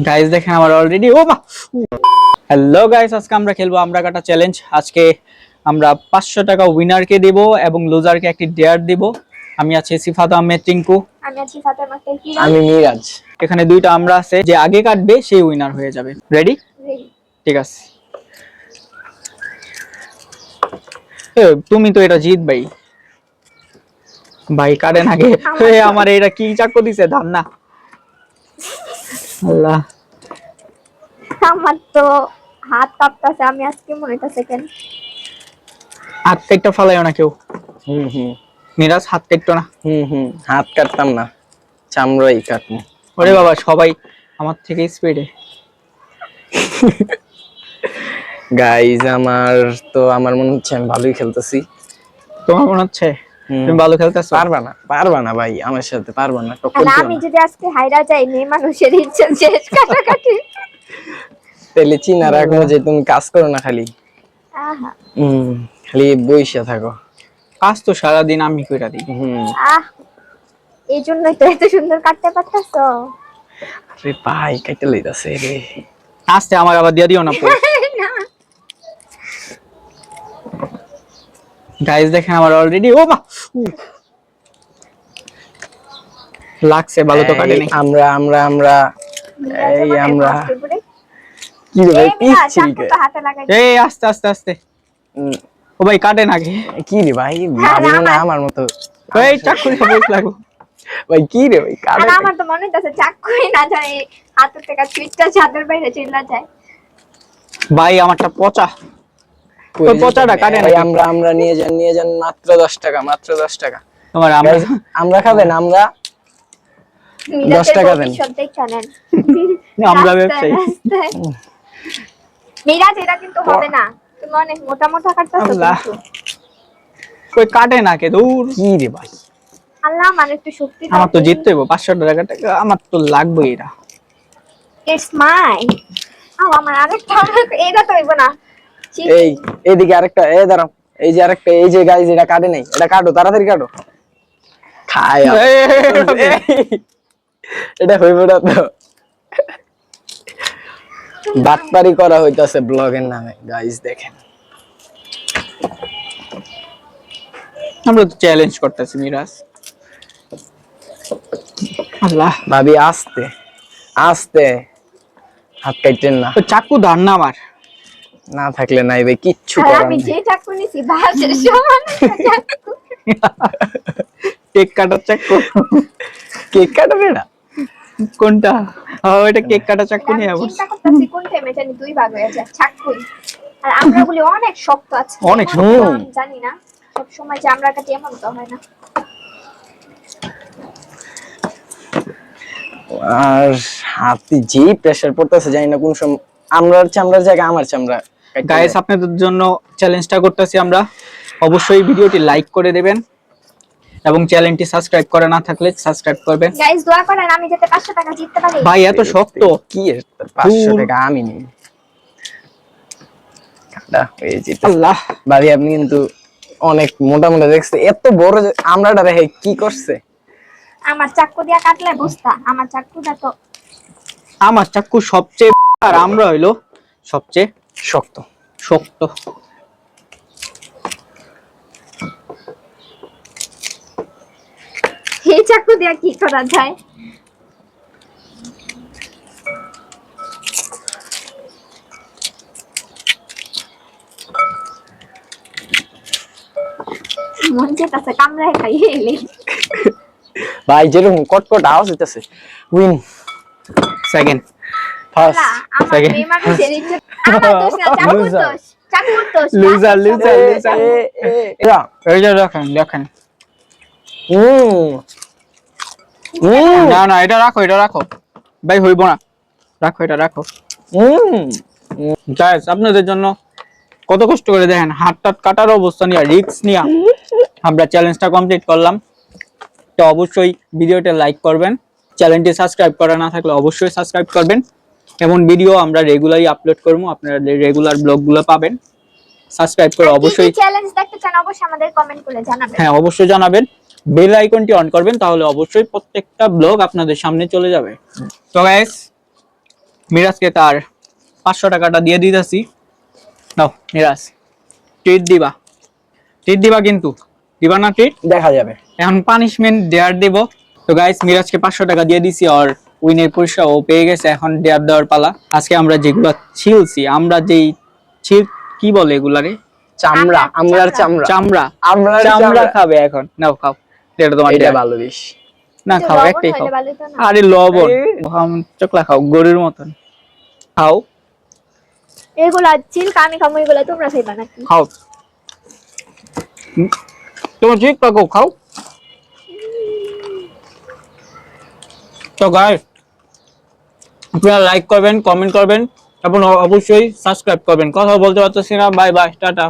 Guys দেখেন আমার already ও মা হ্যালো গাইস, আজকে আমরা খেলবো আমরা কাটা চ্যালেঞ্জ। আজকে আমরা 500 টাকা উইনারকে দেব এবং লুজারকে একটি ডেয়ার দেব। আমি আছি সিফাত আহমেদ টিঙ্কু, আমি আছি ফাতেমা কি আমি মিরাজ। এখানে দুইটা আমরা আছে, যে আগে কাটবে সেই উইনার হয়ে যাবে। রেডি? ঠিক আছে। তুমি তো এটা জিত ভাই। ভাই কাটেন আগে। আমার এটা কি চাকু দিছে ধান না। আল্লাহ, আমার তো হাত কাঁপতাছে। আমি আজকে মনে হইতাছে কেন হাত কেটে ফালাইও না কেউ। হুম মিরাজ হাত কেটো না। হাত কাটতাম না, চামড়াই কাটবো। ওরে বাবা, সবাই আমার থেকে স্পিডে। গাইজ আমার মনে হচ্ছে আমি ভালোই খেলতেছি। তোমার মনে হচ্ছে তুমি ভালো খেলতেছো? পারবা না ভাই, আমার সাথে পারবা না, টক্কর আর দিও আমি না। যদি আজকে হাইরা যাই, মেয়ে মানুষের ইচ্ছা শেষ কাটাকাটি। তাহলে চিনা রাখবো যে তুমি কাজ করো না, খালি আহা খালি বইসা থাকো। কাজ তো সারাদিন আমি কইরা দিই। আহ এই জন্যই তো এত সুন্দর কাটতে পারতাছো। আরে ভাই কাইতে লইতাছে রে। আস্তে আমার আবার দিয়া দিও না। না গাইস দেখেন আমার অলরেডি ও মা লাগছে, ভালো তো কাটেনি। আমরা আমরা আমরা এই আমরা কি রে ভাই, পিচ্ছি কে? হাতে লাগাই এই আস্তে আস্তে আস্তে। ও ভাই কাটে নাকি? কি রে ভাই, ভাবি না আমার মতো। এই চাকু দিয়ে বস লাগো। ভাই কি রে ভাই, কাটে আর আমার তো মনে হইতাছে চাকুই না যায়, হাতের থেকে সুইচটা ছাদের বাইরে চলে যায়। ভাই আমারটা পচা। ওই পচাটা কাটে ভাই নাকি? আমরা নিয়ে যান মাত্র 10 টাকা, মাত্র 10 টাকা। তোমার আমরা আমরা খাবেন, আমরা 10 টাকা দেন। আমরা ব্যবসায়ী। মিরাজ এটা কিন্তু হবে না, তুমি অনেক মোটা মোটা কাটতেছো আল্লাহ। কিন্তু। কই কাটে না কে দূর। কি রে ভাই, আল্লাহ, মানে একটু শক্তি দাও। আমার তো জিততে হবে 500 টাকা, আমার তো লাগবে এটা। It's my. আমার আরেকটা, এটা তো হইব না। এইদিকে আরেকটা, দাঁড়াও, এই যে আরেকটা, এই যে গাইজ এটা কাটে নাই, এটা কাটো, তাড়াতাড়ি কাটো। খায় এটা হইব না তো। বাটপারি করা হইতাছে ব্লগের নামে। গাইজ দেখেন, আমরা তো চ্যালেঞ্জ করতেছি মিরাজ। আল্লাহ, ভাবি আস্তে আস্তে, হাত কাটেন না। তো চাকু ধার না আমার। না থাকলে নাই ভাই, কিচ্ছু আর করার আমি নেই। যে চাকু নিছি বাসের সমান চাকু। কেক কাটার চাকু। কেক কাটবে না কোনটা? ওইটা কেক কাটা চাকু আমি নিয়ে আবার। চিন্তা করতেছি কোন টাইমে জানি দুই ভাগ হয়ে যায় চাকুই। আর আমরা বলি অনেক শক্ত আছে, অনেক এমন শক্ত। তো আমি জানি না সব সময় যে আমরা কাটি এমন তো হয় না। আর হাতে যে প্রেসার পড়তেছে, জানি না কোন সময় আমরার চামড়ার জায়গায় আমার চামড়া। গাইস আপনাদের জন্য চ্যালেঞ্জটা করতেছি আমরা। অবশ্যই ভিডিওটি লাইক করে দেবেন এবং চ্যানেলটি সাবস্ক্রাইব করা না থাকলে সাবস্ক্রাইব করবেন। গাইস দোয়া করেন আমি যাতে 500 টাকা জিততে পারি। ভাই এত শক্ত কি এর 500 টাকা আমি নিই। কাটা হয়ে যেত। আল্লাহ, ভাবি আপনি কিন্তু অনেক মোটা মোটা দেখছে, এত বড় আমরাটা রেখে কি করছে। আমার চাকু দিয়া কাটলে বুঝতা, আমার চাকুটা তো আমার চাকু সবচেয়ে আর আমরা হইলো সবচেয়ে শক্ত। শক্ত। এই চাকু দিয়া কি করা যায়? মন যেতেছে কামড়ায় খাই এলি। ভাই যেরকম কটকট আওয়াজ হইতাছে, উইন সেকেন্ড ফার্স্ট আমার Second. মেয়ে মানুষের ইচ্ছে। আমার দোষ না, চাকুর Loser. দোষ, চাকুর দোষ। Loser loser loser. এরা এই যে দেখেন দেখেন। হুম না না, এটা রাখো, এটা রাখো ভাই, হইব না। রাখো, এটা রাখো। গাইস আপনাদের জন্য কত কষ্ট করে দেখেন, হাত টাত কাটার অবস্থা নিয়ে, রিস্ক নিয়ে আমরা চ্যালেঞ্জটা কমপ্লিট করলাম। তো অবশ্যই ভিডিওটা লাইক করবেন, চ্যানেলটি সাবস্ক্রাইব করা না থাকলে অবশ্যই সাবস্ক্রাইব করবেন। এমন ভিডিও আমরা রেগুলারই আপলোড করব, আপনারা রেগুলার ব্লগগুলো পাবেন। সাবস্ক্রাইব করে অবশ্যই চ্যালেঞ্জ দেখতে চান অবশ্যই আমাদের কমেন্ট করে জানাবেন। হ্যাঁ অবশ্যই জানাবেন, বেল আইকনটি অন করবেন, তাহলে অবশ্যই প্রত্যেকটা ব্লগ আপনাদের সামনে চলে যাবে। তো গাইস মিরাজকে তার 500 টাকাটা দিয়ে দিতেছি। নাও মিরাজ, ট্রিট দিবা, ট্রিট দিবা কিন্তু, দিবা না ট্রিট? দেখা যাবে। এখন পানিশমেন্ট ডেয়ার দেব। তো গাইস মিরাজকে 500 টাকা দিয়ে দিছি, আর উইনের পুরস্কার ও পেয়ে গেছে। এখন ডেয়ার দেওয়ার পালা। আজকে আমরা যেগুলা ছিলছি, আমরা যেই ছিল কি বলে এগুলারে, চামড়া, আমরার চামড়া, চামড়া, আমরার চামড়া চামড়া খাবে এখন। নাও খাও, এটা তোমার এটা dare। ভালো বেশ। না একটু খাও, লবণ একটাই খাও। হইলে ভালো হতো না? আরে লবণ, চকলা খাও গরুর মতন, খাও এগুলা চিলকা আমি খাবো, এগুলা তোমরা খাইবা নাকি? খাও। তোমার ঠিক পাকো, খাও। তো গাইস, আপনারা লাইক করবেন, কমেন্ট করবেন এবং অবশ্যই সাবস্ক্রাইব করবেন। কথা বলতে পারতেছি না, বাই বাই, টাটা।